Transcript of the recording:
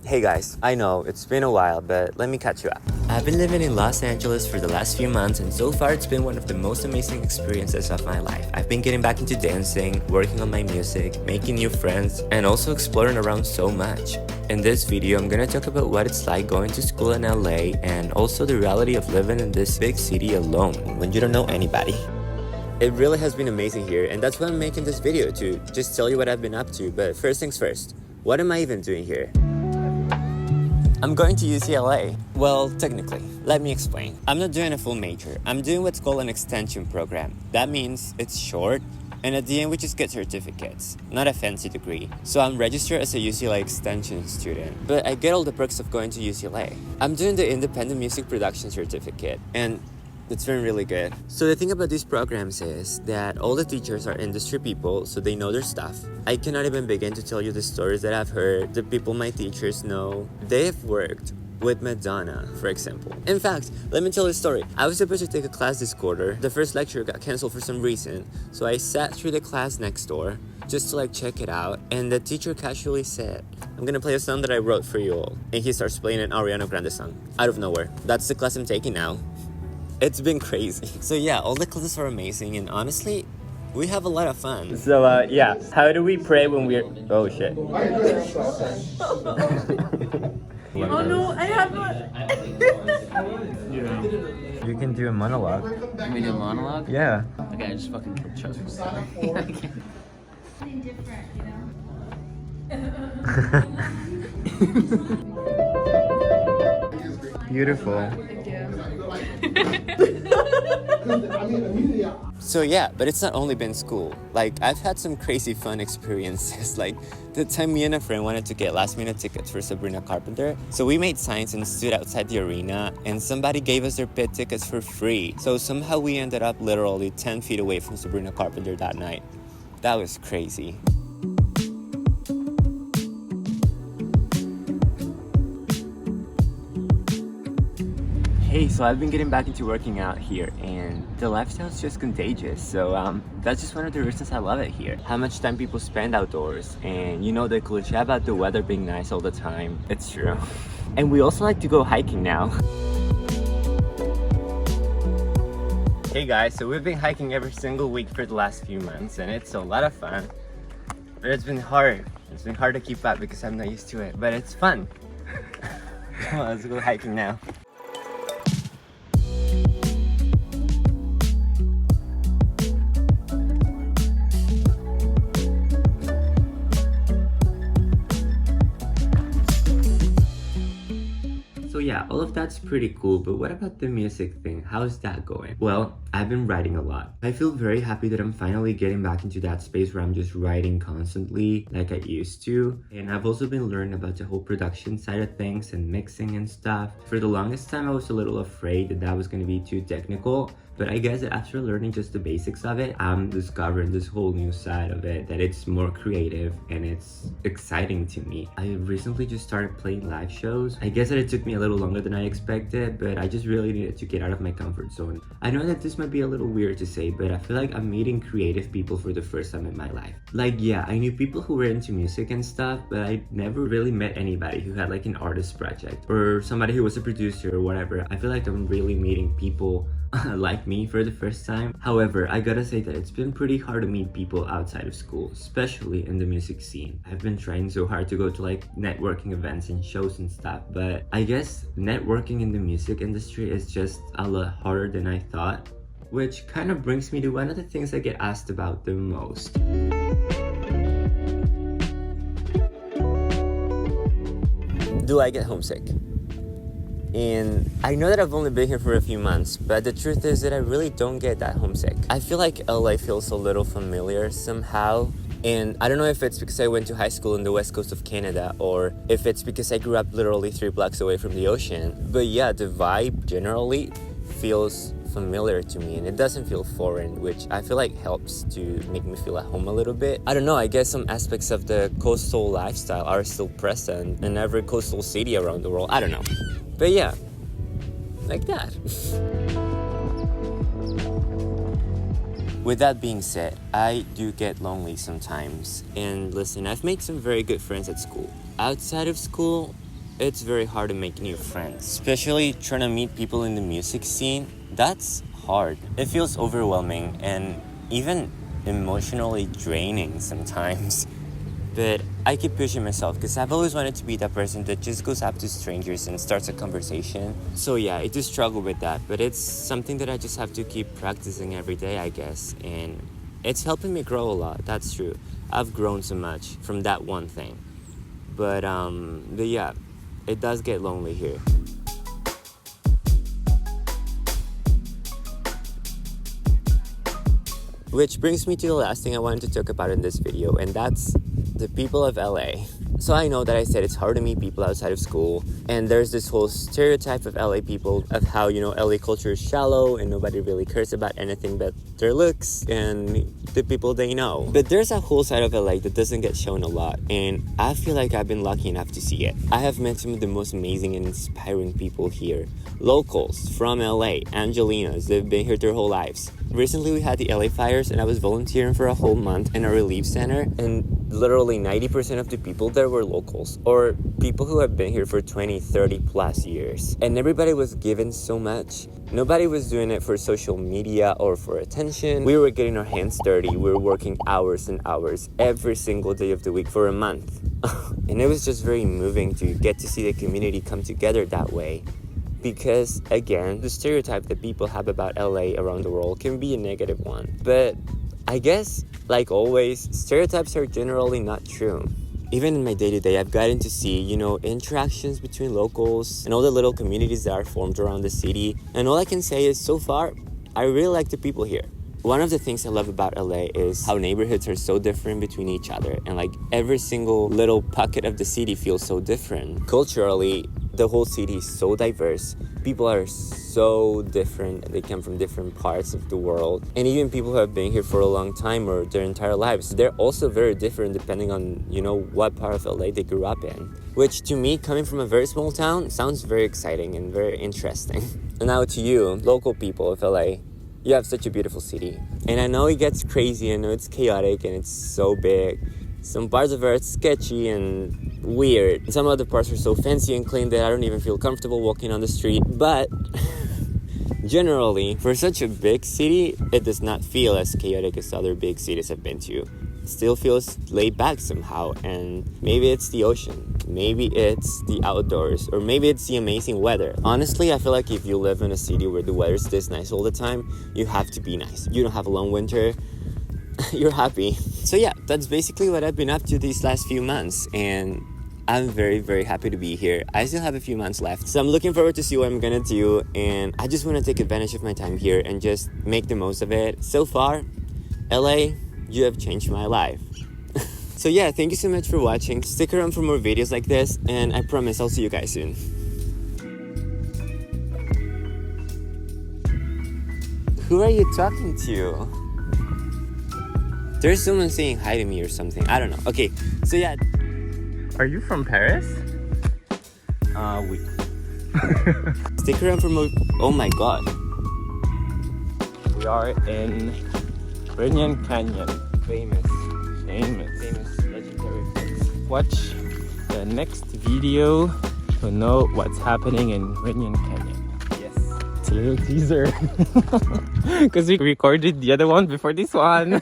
Hey guys, I know it's been a while, but let me catch you up. I've been living in Los Angeles for the last few months, and so far it's been one of the most amazing experiences of my life. I've been getting back into dancing, working on my music, making new friends, and also exploring around so much. In this video, I'm gonna talk about what it's like going to school in LA and also the reality of living in this big city alone when you don't know anybody. It really has been amazing here, and that's why I'm making this video, to just tell you what I've been up to. But first things first, what am I even doing here? I'm going to UCLA. Well, technically, let me explain. I'm not doing a full major. I'm doing what's called an extension program. That means it's short, and at the end we just get certificates, not a fancy degree. So I'm registered as a UCLA extension student, but I get all the perks of going to UCLA. I'm doing the independent music production certificate, and it's been really good. So the thing about these programs is that all the teachers are industry people, so they know their stuff. I cannot even begin to tell you the stories that I've heard, the people my teachers know. They've worked with Madonna, for example. In fact, let me tell you a story. I was supposed to take a class this quarter. The first lecture got canceled for some reason, so I sat through the class next door just to check it out, and the teacher casually said, "I'm gonna play a song that I wrote for you all." And he starts playing an Ariana Grande song out of nowhere. That's the class I'm taking now. It's been crazy. So yeah, all the classes are amazing, and honestly, we have a lot of fun. So yeah, how do we pray when we're... Oh shit. Oh no, I have a... You can do a monologue. Can we do a monologue? Yeah. Okay, I just fucking chose. Something different, you know? Beautiful. So yeah, but it's not only been school. I've had some crazy fun experiences. The time me and a friend wanted to get last minute tickets for Sabrina Carpenter. So we made signs and stood outside the arena, and somebody gave us their pit tickets for free. So somehow we ended up literally 10 feet away from Sabrina Carpenter that night. That was crazy. Hey, so I've been getting back into working out here, and the lifestyle is just contagious. So that's just one of the reasons I love it here. How much time people spend outdoors, and the cliche about the weather being nice all the time. It's true. And we also like to go hiking now. Hey guys, so we've been hiking every single week for the last few months, and it's a lot of fun. But it's been hard. It's been hard to keep up because I'm not used to it, but it's fun. Come on, let's go hiking now. So yeah, all of that's pretty cool, but what about the music thing? How's that going? Well, I've been writing a lot. I feel very happy that I'm finally getting back into that space where I'm just writing constantly like I used to. And I've also been learning about the whole production side of things and mixing and stuff. For the longest time, I was a little afraid that that was going to be too technical. But I guess that after learning just the basics of it, I'm discovering this whole new side of it, that it's more creative and it's exciting to me. I recently just started playing live shows. I guess that it took me a little longer than I expected, but I just really needed to get out of my comfort zone. I know that this might be a little weird to say, but I feel like I'm meeting creative people for the first time in my life. Yeah, I knew people who were into music and stuff, but I never really met anybody who had an artist project or somebody who was a producer or whatever. I feel like I'm really meeting people like me for the first time. However, I gotta say that it's been pretty hard to meet people outside of school, especially in the music scene. I've been trying so hard to go to networking events and shows and stuff, but I guess networking in the music industry is just a lot harder than I thought, which kind of brings me to one of the things I get asked about the most. Do I get homesick? And I know that I've only been here for a few months, but the truth is that I really don't get that homesick. I feel like LA feels a little familiar somehow. And I don't know if it's because I went to high school in the west coast of Canada, or if it's because I grew up literally 3 blocks away from the ocean. But yeah, the vibe generally feels familiar to me, and it doesn't feel foreign, which I feel like helps to make me feel at home a little bit. I don't know, I guess some aspects of the coastal lifestyle are still present in every coastal city around the world. I don't know. But yeah, like that. With that being said, I do get lonely sometimes. And listen, I've made some very good friends at school. Outside of school, it's very hard to make new friends. Especially trying to meet people in the music scene, that's hard. It feels overwhelming and even emotionally draining sometimes. But I keep pushing myself because I've always wanted to be that person that just goes up to strangers and starts a conversation. So yeah, I do struggle with that, but it's something that I just have to keep practicing every day, I guess. And it's helping me grow a lot, that's true. I've grown so much from that one thing. But yeah, it does get lonely here. Which brings me to the last thing I wanted to talk about in this video, and that's the people of LA. So I know that I said it's hard to meet people outside of school, and there's this whole stereotype of LA people of how, you know, LA culture is shallow and nobody really cares about anything but their looks and the people they know. But there's a whole side of LA that doesn't get shown a lot, and I feel like I've been lucky enough to see it. I have met some of the most amazing and inspiring people here. Locals from LA, Angelinos, they've been here their whole lives. Recently we had the LA fires and I was volunteering for a whole month in a relief center, and literally 90% of the people there were locals or people who have been here for 20, 30 plus years. And everybody was given so much. Nobody was doing it for social media or for attention. We were getting our hands dirty. We were working hours and hours every single day of the week for a month. And it was just very moving to get to see the community come together that way. Because, again, the stereotype that people have about LA around the world can be a negative one. But I guess, like always, stereotypes are generally not true. Even in my day-to-day, I've gotten to see, you know, interactions between locals and all the little communities that are formed around the city. And all I can say is, so far, I really like the people here. One of the things I love about LA is how neighborhoods are so different between each other. And like every single little pocket of the city feels so different. Culturally, the whole city is so diverse. People are so different. They come from different parts of the world. And even people who have been here for a long time or their entire lives, they're also very different depending on, you know, what part of LA they grew up in. Which to me, coming from a very small town, sounds very exciting and very interesting. And now to you, local people of LA, you have such a beautiful city. And I know it gets crazy, I know it's chaotic and it's so big. Some parts of it are sketchy and weird. Some other parts are so fancy and clean that I don't even feel comfortable walking on the street. But generally, for such a big city, it does not feel as chaotic as other big cities I've been to. It still feels laid back somehow, and maybe it's the ocean, maybe it's the outdoors, or maybe it's the amazing weather. Honestly, I feel like if you live in a city where the weather's this nice all the time, you have to be nice. You don't have a long winter, you're happy. So yeah, that's basically what I've been up to these last few months, and I'm very, very happy to be here. I still have a few months left, so I'm looking forward to see what I'm gonna do, and I just want to take advantage of my time here and just make the most of it. So far, LA, you have changed my life. So yeah, thank you so much for watching. Stick around for more videos like this, and I promise I'll see you guys soon. Who are you talking to? There's someone saying hi to me or something. I don't know. Okay, so yeah. Are you from Paris? We. Stick around for more. Oh my god. We are in Runyon Canyon. Famous legendary place. Watch the next video to know what's happening in Runyon Canyon. Yes. It's a little teaser. Because we recorded the other one before this one.